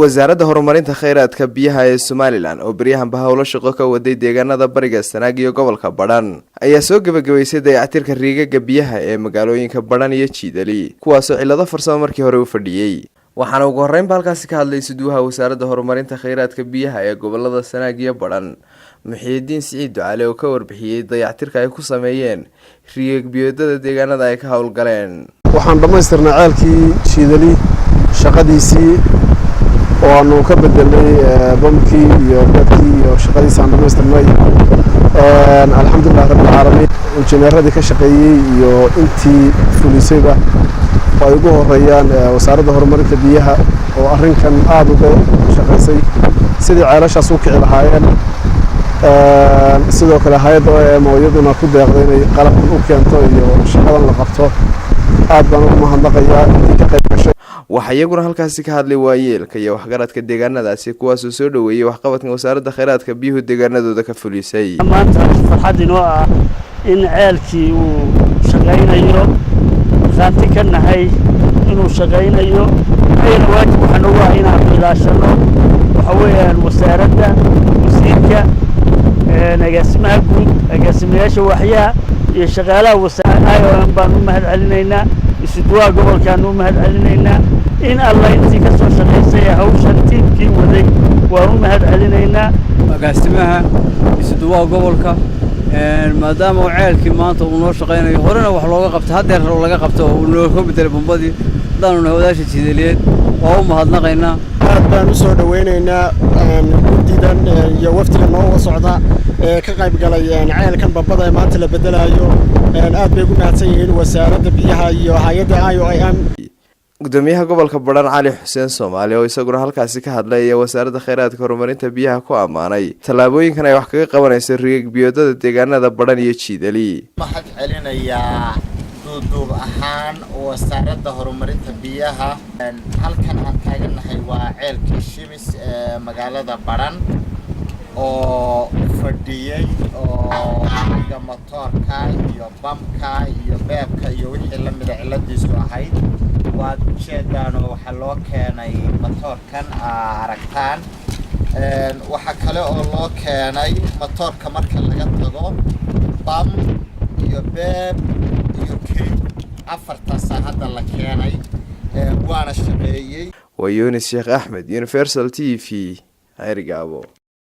wasaaradda horumarinta kheyraadka biyaha ee Somaliland oo baryahanba hawlo shaqo ka waday deegaanada bariga Sanaag iyo gobolka Badhan ayaa soo gabagabaysay dayactirka riigagga biyaha ee magaalooyinka Badhan iyo Jiidali kuwaas oo cilado farsamo markii hore u fadhiyay waxaana ugu horeyn halkaasi ka hadlay suduwaha wasaaradda horumarinta kheyraadka biyaha ee gobolada Sanaag iyo Badhan Muxyidiin Siciid Ducaale oo ka warbixiyay dayactirka ay ku sameeyeen riigag biyoodada deegaanada ay ka hawlgaleen waxaan dhamaystirnaa ceelkii Jiidali shaqadiisii وأنو كبد لي بمكي يبكي وشغلي سان دمسترناي الحمد لله رب العالمين وجنرادي كشقيي iyo intii fulisayba way ugu horeeyaan wasaaradda horumarinta biyaha oo arrinkan aad uga shaqeysay sidii ceelashaas u kici lahaayeen sidoo kale hay'adda OMO ku deeqday inay qalab u keento iyo shaqadan la qabto aad baan ugu mahadnaqayaa intii ka qayb gashay waxa iyaguna halkaasi ka hadlay waayeelka iyo waxgaradka deegaanadaasi kuwaas oo soo dhaweeyay waxqabadka wasaaradda kheyraadka biyuhu deegaanadooda ka fulisay maanta farxad inoo ah in ceelkii uu shaqaynayo qaanti ka nahay inuu shaqaynayo ayna waajib waxaan ugu ah inaan ilaashano waxa weeyaan wasaaradda wasiirka agaasimaha guud agaasimayaasha waxyaha iyo shaqaalaha wasaaradda baan u mahad celinaynaa isuduwaha gobolkaan u mahad celinaynaa in alla intii ka soo shaqeysay hawshan tiimkii waday waan u mahad celinaynaa agaasimaha isuduwaha gobolka maadaama uu ceelkii maanta uu noo shaqeynayo horena wax looga qabto hadeer laga qabto oo loo ka bedelay bombadii hadaan hawadaasha Jiidaliyeed waa u mahadnaqaynaa aad baan u soo dhaweynaynaa guddidan iyo waftiga noo socda ka qayb galay ceelkan bombada ee maanta la bedelayo aad bay ugu mahadsan yihiin wasaaradda biyaha iyo hay'adda IOM gudoomiyaha gobolka Badhan Cali Xuseen Soomaali oo isaguna halkaasi ka hadlay wasaaradda kheyraadka horumarinta biyaha ku amaanay talaabooyinkan ay wax kaga qabanayso riigag biyoodada deegaanada Badhan iyo Jiidali maxad celinayaa duuduub ahaan wasaaradda horumarinta biyaha halkan aan taaganahay waa ceelkii Shimis ee magaalada Badhan oo fadhiyay oo matoorka iyo bamka iyo beebka iyo wixii la mid ah ciladiisu ahayd waad ujeedaan waxa loo keenay matoorkan aragtaan waxa kale oo loo keenay matoorka marka laga tago bam iyo beeb iyo key afartaas hadda la keenay waana shaqeeyay Yunis Sheekh Ahmed Universal TV Ayrigaabo